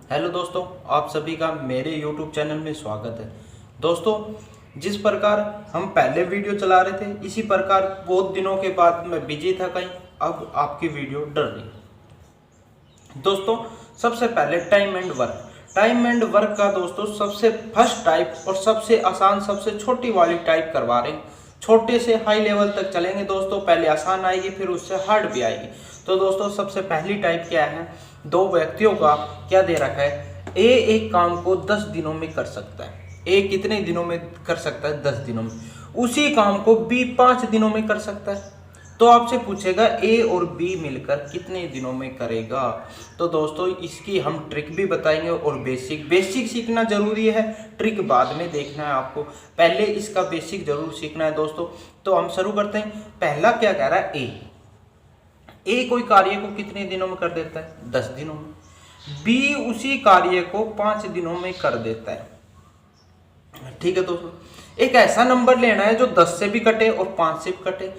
Hello दोस्तों, आप सभी का मेरे YouTube चैनल में स्वागत है। दोस्तों, जिस प्रकार हम पहले वीडियो चला रहे थे, इसी प्रकार बहुत दिनों के बाद मैं बिजी था कहीं, अब आपकी वीडियो डल रही है। दोस्तों, सबसे पहले टाइम एंड वर्क का दोस्तों सबसे फर्स्ट टाइप और सबसे आसान, सबसे छोटी वाली टाइप करवा रहे हैं। छोटे से हाई लेवल तक चलेंगे दोस्तों, पहले आसान आएगी फिर उससे हार्ड भी आएगी। तो दोस्तों, सबसे पहली टाइप क्या है, दो व्यक्तियों का क्या दे रखा है, ए एक काम को 10 दिनों में कर सकता है। ए कितने दिनों में कर सकता है? 10 दिनों में। उसी काम को बी 5 दिनों में कर सकता है। तो आपसे पूछेगा ए और बी मिलकर कितने दिनों में करेगा। तो दोस्तों, इसकी हम ट्रिक भी बताएंगे और बेसिक सीखना जरूरी है, ट्रिक बाद में देखना है आपको, पहले इसका बेसिक जरूर सीखना है दोस्तों। तो हम शुरू करते हैं। पहला क्या कह रहा है, ए कोई कार्य को कितने दिनों में कर देता है? 10 दिनों में। बी उसी कार्य को 5 दिनों में कर देता है। ठीक है दोस्तों, एक ऐसा नंबर लेना है जो 10 से भी कटे और 5 से भी कटे।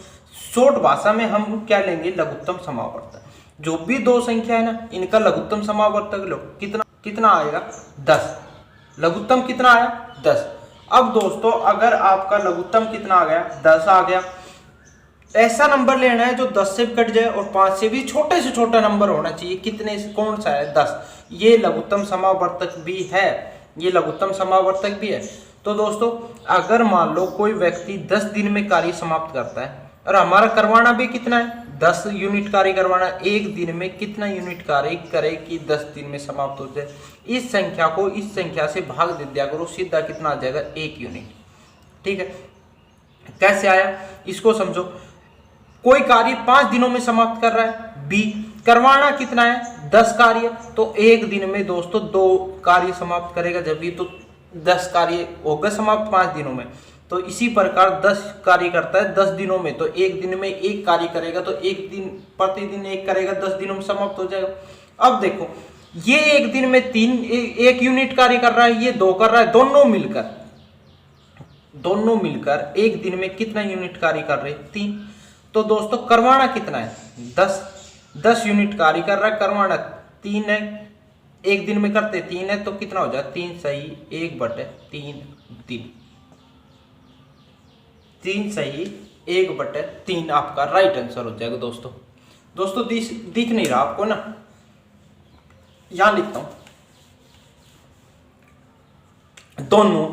शॉर्ट भाषा में हम क्या लेंगे, लघुत्तम समावर्तक। जो भी दो संख्या है ना, इनका लघुत्तम समावर्तक लो। कितना कितना आएगा? 10। लघुत्तम कितना आया? 10। अब दोस्तों, अगर आपका लघुत्तम कितना आ गया? 10 आ गया। ऐसा नंबर लेना है जो 10 से भी कट जाए और 5 से भी छोटे से छोटा नंबर होना चाहिए। कितने से? कौन सा है? 10। ये लघुत्तम समावर्तक भी है, ये लघुत्तम समावर्तक भी है। तो दोस्तों, अगर मान लो कोई व्यक्ति 10 दिन में कार्य समाप्त करता है और हमारा करवाना भी कितना है? 10 यूनिट कार्य करवाना। एक दिन में कितना यूनिट कार्य करे कि 10 दिन में समाप्त हो जाए? इस संख्या को इस संख्या से भाग दे दिया करो, सीधा कितना आ जाएगा? 1 यूनिट। ठीक है, कैसे आया इसको समझो। कोई कार्य 5 दिनों में समाप्त कर रहा है, बी करवाना कितना है? 10 कार्य। तो एक दिन में दोस्तों 2 कार्य समाप्त करेगा, जब भी तो 10 कार्य होगा समाप्त 5 दिनों में। तो इसी प्रकार 10 कार्य करता है 10 दिनों में, तो एक दिन में 1 कार्य करेगा, तो एक दिन प्रतिदिन 1 करेगा, 10 दिनों में समाप्त हो जाएगा। अब देखो, ये एक दिन में 1 यूनिट कार्य कर रहा है, ये 2 कर रहा है, दोनों मिलकर एक दिन में कितना यूनिट कार्य कर रहे? 3। तो दोस्तों, करवाना कितना है? 10 यूनिट कार्य कर रहा है, करवाना 3 है। एक दिन में करते 3 है, तो कितना हो जाए? 3 सही 1/3 दिन। 3 सही 1/3 आपका राइट आंसर हो जाएगा दोस्तों। दोस्तों, दिख नहीं रहा आपको ना? यहां लिखता हूं, दोनों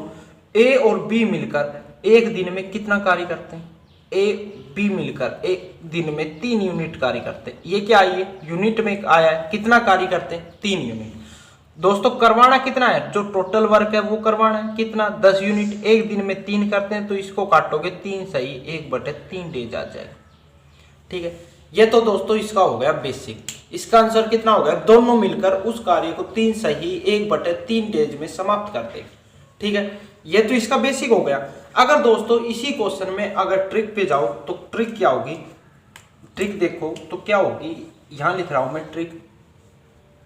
ए और बी मिलकर एक दिन में कितना कार्य करते हैं? ए बी मिलकर एक दिन में 3 यूनिट कार्य करते हैं। ये क्या है? यूनिट में आया है। कितना कार्य करते हैं? 3 यूनिट। दोस्तों, करवाना कितना है? जो टोटल वर्क है वो करवाना है कितना? 10 यूनिट। एक दिन में 3 करते हैं, तो इसको काटोगे 3 सही 1/3 डेज आ जाएगा। ठीक है, ये तो दोस्तों इसका हो गया बेसिक। इसका आंसर कितना हो गया? दोनों मिलकर उस कार्य को 3 सही 1/3 डेज में समाप्त करते हैं। ठीक है, ये तो इसका बेसिक हो गया। अगर दोस्तों इसी क्वेश्चन में अगर ट्रिक पे जाओ, तो ट्रिक क्या होगी? ट्रिक देखो तो क्या होगी, यहां लिख रहा हूं मैं ट्रिक,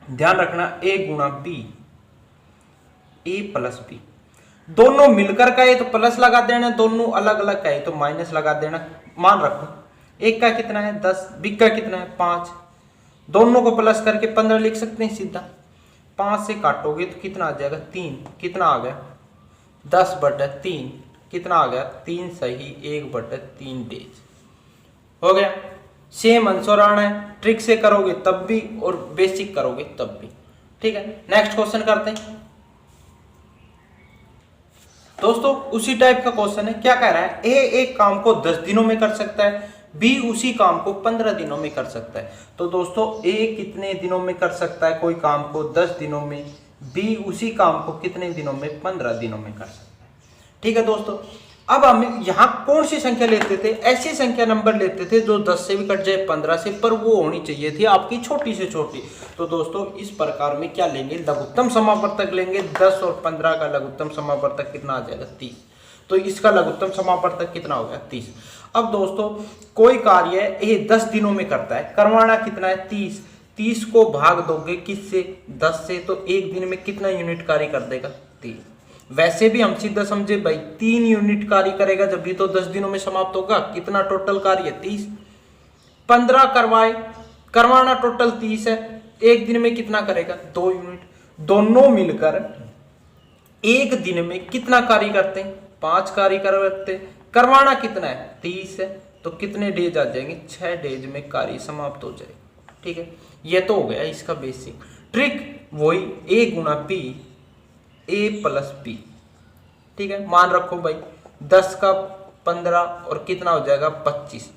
ध्यान रखना। ए गुणा बी, ए प्लस बी, दोनों मिलकर का है तो प्लस लगा देना, दोनों अलग अलग का है तो माइनस लगा देना। मान रखो, एक का कितना है? 10, बी का कितना है? 5। दोनों को प्लस करके 15 लिख सकते हैं सीधा। 5 से काटोगे तो कितना आ जाएगा? 3। कितना आ गया? 10/3। कितना आ गया? 3 सही 1/3 डेज हो गया। सेम आंसर आना है, ट्रिक से करोगे तब भी और बेसिक करोगे तब भी। ठीक है, नेक्स्ट क्वेश्चन करते हैं दोस्तों। उसी टाइप का क्वेश्चन है। क्या कह रहा है? ए एक काम को 10 दिनों में कर सकता है, बी उसी काम को 15 दिनों में कर सकता है। तो दोस्तों, ए कितने दिनों में कर सकता है कोई काम को? 10 दिनों में। बी उसी काम को कितने दिनों में? 15 दिनों में कर सकता है। ठीक है दोस्तों, अब हम यहां कौन सी संख्या लेते थे? ऐसी संख्या नंबर लेते थे जो 10 से भी कट जाए, 15 से, पर वो होनी चाहिए थी आपकी छोटी से छोटी। तो दोस्तों, इस प्रकार में क्या लेंगे? लघुत्तम समावर्तक लेंगे। 10 और 15 का लघुत्तम समावर्तक कितना आ जाएगा? 30। तो इसका लघुत्तम समावर्तक कितना हो गया? 30। अब दोस्तों, कोई कार्य ये 10 दिनों में करता है, करवाना कितना है? 30। 30 को भाग दोगे किससे? 10 से, तो एक दिन में कितना यूनिट कार्य कर देगा? 3। वैसे भी हम सीधा समझे भाई, 3 यूनिट कार्य करेगा जब भी तो 10 दिनों में समाप्त होगा। कितना टोटल कार्य? 30। 15 करवाए, करवाना टोटल 30 है, एक दिन में कितना करेगा? 2 यूनिट। दोनों मिलकर एक दिन में कितना कार्य करते हैं? 5 कार्य करते हैं। करवाना कितना है? 30 है। तो कितने डेज आ जाएंगे? 6 डेज में कार्य समाप्त हो जाएगा। ठीक है, ये तो हो गया इसका बेसिक। ट्रिक वही A गुणा P, A प्लस P। ठीक है, मान रखो भाई 10 का 15 और कितना हो जाएगा? 25।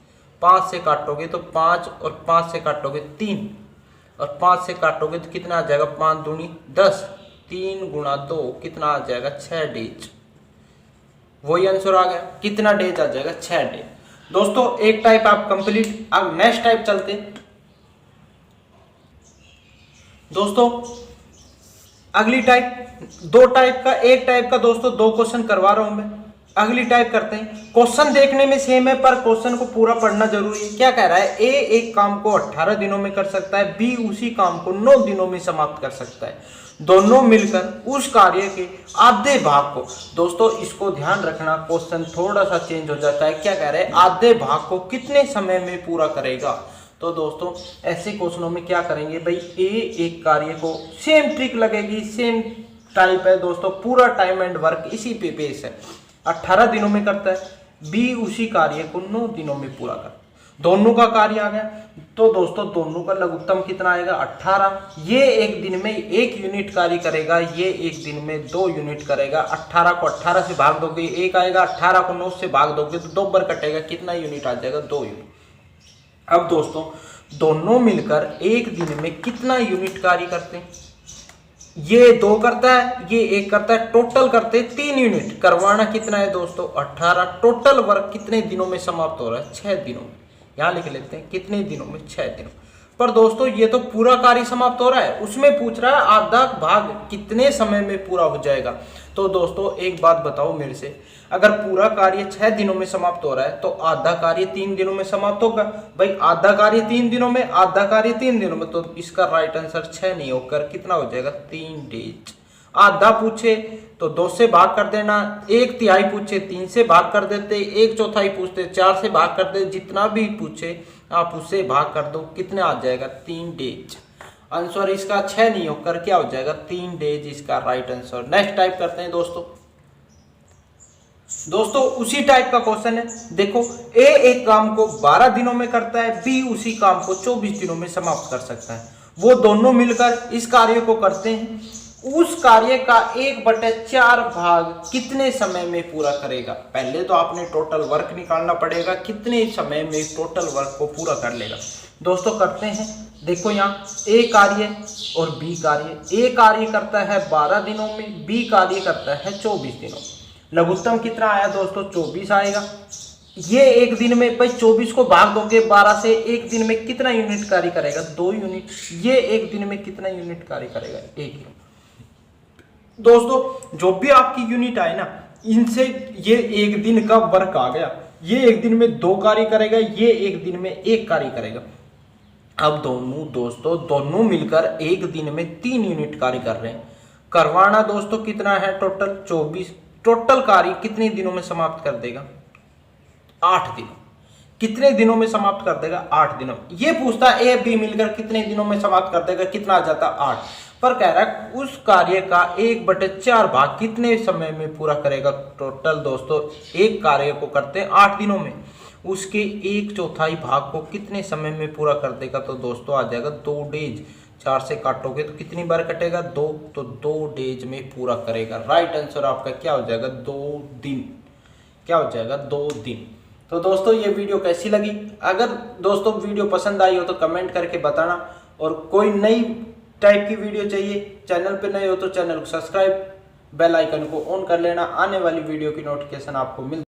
5 से काटोगे तो 5 और 5 से काटोगे 3 और 5 से काटोगे तो कितना आ जाएगा? 5 दूनी 10। 3 गुणा 2 कितना आ जाएगा? 6 डेज। वही आंसर आ गया। कितना डेज आ जाएगा? 6 डेज। दोस्तों एक टाइप आप कंप्लीट। अब नेक्स्ट टाइप चलते हैं दोस्तों। अगली टाइप, 2 टाइप का, एक टाइप का दोस्तों 2 क्वेश्चन करवा रहा हूं मैं। अगली टाइप करते हैं। क्वेश्चन देखने में सेम है पर क्वेश्चन को पूरा पढ़ना जरूरी है। क्या कह रहा है? A एक काम को 18 दिनों में कर सकता है, B उसी काम को 9 दिनों में समाप्त कर सकता है। दोनों मिलकर उस कार्य के आधे भाग को, दोस्तों इसको ध्यान रखना, क्वेश्चन थोड़ा सा चेंज हो जाता है। क्या कह रहे हैं? आधे भाग को कितने समय में पूरा करेगा? तो दोस्तों ऐसे क्वेश्चनों में क्या करेंगे भाई? A एक कार्य को, सेम ट्रिक लगेगी, सेम टाइप है दोस्तों, पूरा टाइम एंड वर्क इसी पे बेस है। 18 दिनों में करता है, B उसी कार्य को 9 दिनों में पूरा करता है। दोनों का कार्य आ गया। तो दोस्तों दोनों का लघुत्तम कितना आएगा? 18। ये एक दिन में 1 यूनिट कार्य करेगा, ये एक दिन में 2 यूनिट करेगा। 18 को 18 से भाग दोगे 1 आएगा, 18 को 9 से भाग दोगे तो 2 बार कटेगा, कितना यूनिट आ जाएगा? 2 यूनिट। अब दोस्तों दोनों मिलकर एक दिन में कितना यूनिट कार्य करते हैं? ये 2 करता है, ये 1 करता है, टोटल करते हैं 3 यूनिट। करवाना कितना है दोस्तों? 18। टोटल वर्क कितने दिनों में समाप्त हो रहा है? 6 दिनों में। यहां लिख लेते हैं कितने दिनों में? 6 दिनों। पर दोस्तों ये तो पूरा कार्य समाप्त हो रहा है, उसमें पूछ रहा है आधा भाग कितने समय में पूरा हो जाएगा। तो दोस्तों एक बात बताओ मेरे से, अगर पूरा कार्य 6 दिनों में समाप्त हो रहा है तो आधा कार्य 3 दिनों में समाप्त होगा। भाई आधा कार्य 3 दिनों में, आधा कार्य 3 दिनों में, तो इसका राइट आंसर 6 नहीं होकर कितना हो जाएगा? 3 डेज। आधा पूछे तो 2 से भाग कर देना, 1/3 पूछे 3 से भाग कर देते, 1/4 पूछते 4 से भाग कर दे, जितना भी पूछे आप उससे भाग कर दो, कितना आ जाएगा? 3 डेज। आंसर इसका 6 नहीं होकर क्या हो जाएगा? 3 डेज इसका राइट आंसर। नेक्स्ट टाइप करते हैं दोस्तों उसी टाइप का क्वेश्चन है। देखो A एक काम को 12 दिनों में करता है, B उसी काम को 24 दिनों में समाप्त कर सकता है। वो दोनों मिलकर इस कार्य को करते हैं। उस कार्य का 1/4 भाग कितने समय में पूरा करेगा? पहले तो आपने टोटल वर्क निकालना पड़ेगा, कितने समय में टोटल वर्क को पूरा कर लेगा। दोस्तों करते हैं। देखो यहाँ A कार्य और B कार्य। A कार्य करता है 12 दिनों में, B कार्य करता है 24 दिनों में। लघुत्तम कितना आया दोस्तों? 24 आएगा। ये एक दिन में भाई 24 को भाग दोगे 12 से, एक दिन में कितना यूनिट कार्य करेगा? 2 यूनिट। ये एक दिन में कितना यूनिट कार्य करेगा? 1 यूनिट। दोस्तों जो भी आपकी यूनिट आए ना, इनसे ये एक दिन का वर्क आ गया। ये एक दिन में 2 कार्य करेगा, ये एक दिन में 1 कार्य करेगा। अब दोनों मिलकर एक दिन में 3 यूनिट कार्य कर रहे हैं। करवाना दोस्तों कितना है? टोटल 24। टोटल कार्य कितने दिनों में समाप्त कर देगा? 8 दिनों। कितने दिनों में समाप्त कर देगा? 8 दिनों। ये पूछता है A B मिलकर कितने दिनों में समाप्त कर देगा, कितना आ जाता? 8। पर कह रहा है उस कार्य का 1/4 भाग कितने समय में पूरा करेगा? टोटल दोस्तों एक कार्य को करते हैं 8 दिनों में, उसके 1/4 भाग को कितने समय में पूरा कर देगा? तो दोस्तों आ जाएगा 2 डेज। 4 से काटोगे तो कितनी बार कटेगा? 2। तो 2 डेज में पूरा करेगा। राइट आंसर आपका क्या हो जाएगा? 2 दिन। क्या हो जाएगा? 2 दिन। तो दोस्तों ये वीडियो कैसी लगी? अगर दोस्तों वीडियो पसंद आई हो तो कमेंट करके बताना, और कोई नई टाइप की वीडियो चाहिए, चैनल पे नए हो तो चैनल को सब्सक्राइब, बेल आइकन को ऑन कर लेना, आने वाली वीडियो की नोटिफिकेशन आपको मिल